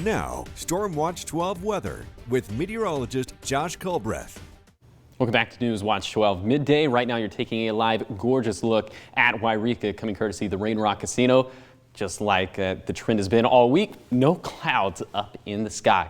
Now, Storm Watch 12 weather with meteorologist Josh Culbreth. Welcome back to News Watch 12 midday. Right now you're taking a live gorgeous look at Wairika, coming courtesy of the Rain Rock Casino. Just like the trend has been all week, no clouds up in the sky.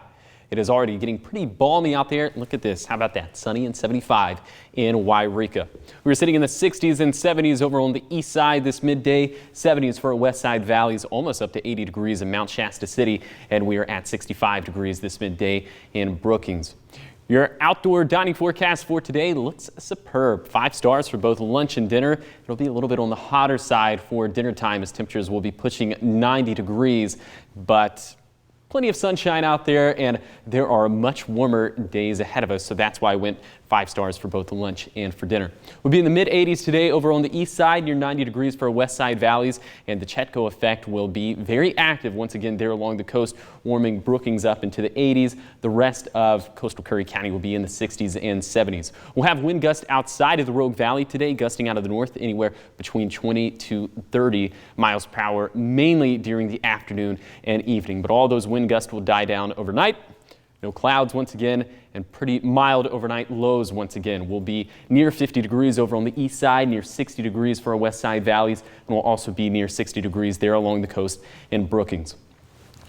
It is already getting pretty balmy out there. Look at this. How about that? Sunny and 75 in Wairika. We were sitting in the 60s and 70s over on the east side this midday. 70s for our west side valleys, almost up to 80 degrees in Mount Shasta City. And we are at 65 degrees this midday in Brookings. Your outdoor dining forecast for today looks superb. 5 stars for both lunch and dinner. It'll be a little bit on the hotter side for dinner time as temperatures will be pushing 90 degrees, but plenty of sunshine out there, and there are much warmer days ahead of us, so that's why I went 5 stars for both lunch and for dinner. We'll be in the mid-80s today over on the east side, near 90 degrees for west side valleys, and the Chetco effect will be very active once again there along the coast, warming Brookings up into the 80s. The rest of coastal Curry County will be in the 60s and 70s. We'll have wind gusts outside of the Rogue Valley today, gusting out of the north anywhere between 20 to 30 miles per hour, mainly during the afternoon and evening, but all those wind gusts will die down overnight. No clouds once again, and pretty mild overnight lows once again. We'll be near 50 degrees over on the east side, near 60 degrees for our west side valleys, and we'll also be near 60 degrees there along the coast in Brookings.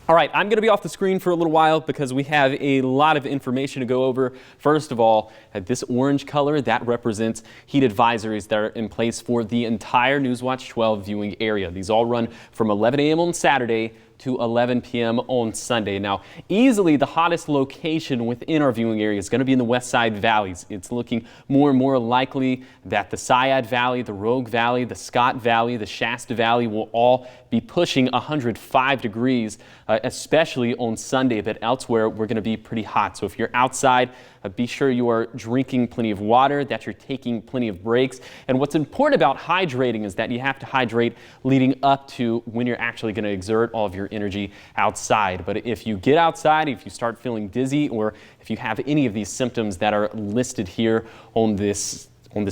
All right, I'm going to be off the screen for a little while because we have a lot of information to go over. First of all, this orange color, that represents heat advisories that are in place for the entire Newswatch 12 viewing area. These all run from 11 a.m. on Saturday to 11 p.m. on Sunday. Now, easily the hottest location within our viewing area is going to be in the west side valleys. It's looking more and more likely that the Syad Valley, the Rogue Valley, the Scott Valley, the Shasta Valley will all be pushing 105 degrees, especially on Sunday, but elsewhere we're going to be pretty hot. So if you're outside, be sure you are drinking plenty of water, that you're taking plenty of breaks. And what's important about hydrating is that you have to hydrate leading up to when you're actually going to exert all of your energy outside. But if you get outside, if you start feeling dizzy, or if you have any of these symptoms that are listed here on this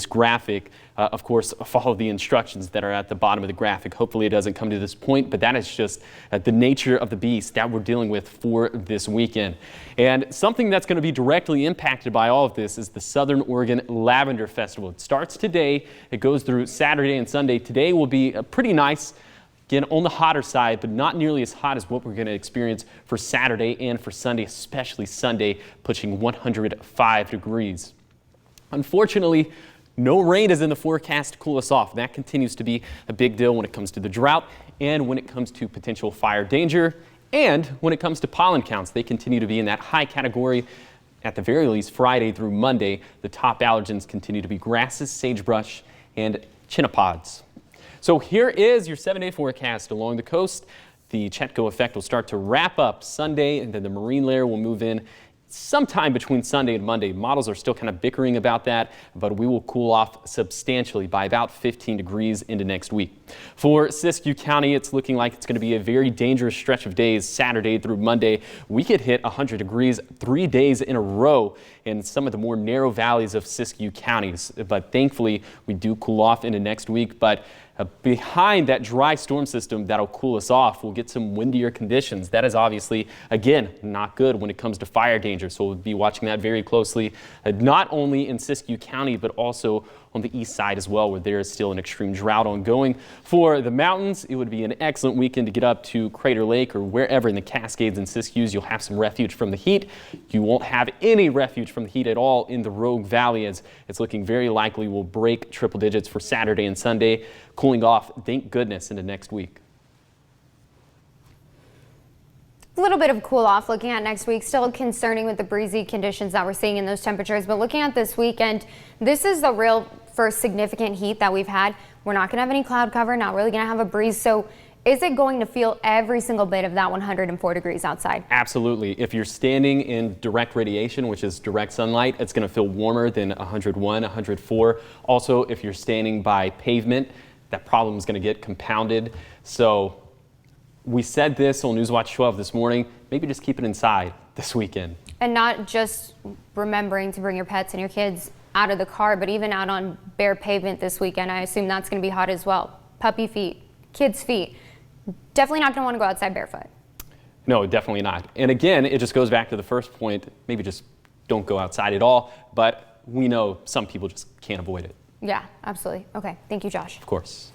graphic, of course, follow the instructions that are at the bottom of the graphic. Hopefully it doesn't come to this point, but that is just the nature of the beast that we're dealing with for this weekend. And something that's going to be directly impacted by all of this is the Southern Oregon Lavender Festival. It starts today. It goes through Saturday and Sunday. Today will be pretty nice. Again, on the hotter side, but not nearly as hot as what we're going to experience for Saturday and for Sunday, especially Sunday, pushing 105 degrees. Unfortunately, no rain is in the forecast to cool us off. That continues to be a big deal when it comes to the drought and when it comes to potential fire danger and when it comes to pollen counts. They continue to be in that high category. At the very least, Friday through Monday, the top allergens continue to be grasses, sagebrush, and chinnopods. So here is your 7-day forecast along the coast. The Chetco effect will start to wrap up Sunday, and then the marine layer will move in sometime between Sunday and Monday. Models are still kind of bickering about that, but we will cool off substantially by about 15 degrees into next week. For Siskiyou County, it's looking like it's going to be a very dangerous stretch of days, Saturday through Monday. We could hit 100 degrees 3 days in a row in some of the more narrow valleys of Siskiyou counties, but thankfully we do cool off into next week. But behind that dry storm system that'll cool us off, we'll get some windier conditions. That is obviously, again, not good when it comes to fire danger. So we'll be watching that very closely, not only in Siskiyou County, but also on the east side as well, where there is still an extreme drought ongoing. For the mountains, it would be an excellent weekend to get up to Crater Lake or wherever in the Cascades and Siskiyous. You'll have some refuge from the heat. You won't have any refuge from the heat at all in the Rogue Valley, as it's looking very likely we'll break triple digits for Saturday and Sunday, cooling off, thank goodness, into next week. A little bit of cool off looking at next week. Still concerning with the breezy conditions that we're seeing in those temperatures, but looking at this weekend, this is the real first significant heat that we've had. We're not going to have any cloud cover, not really going to have a breeze. So is it going to feel every single bit of that 104 degrees outside? Absolutely. If you're standing in direct radiation, which is direct sunlight, it's going to feel warmer than 101, 104. Also, if you're standing by pavement, that problem is going to get compounded. So we said this on Newswatch 12 this morning, maybe just keep it inside this weekend. And not just remembering to bring your pets and your kids out of the car, but even out on bare pavement this weekend. I assume that's going to be hot as well. Puppy feet, kids' feet. Definitely not going to want to go outside barefoot. No, definitely not. And again, it just goes back to the first point, maybe just don't go outside at all, but we know some people just can't avoid it. Yeah, absolutely. Okay, thank you, Josh. Of course.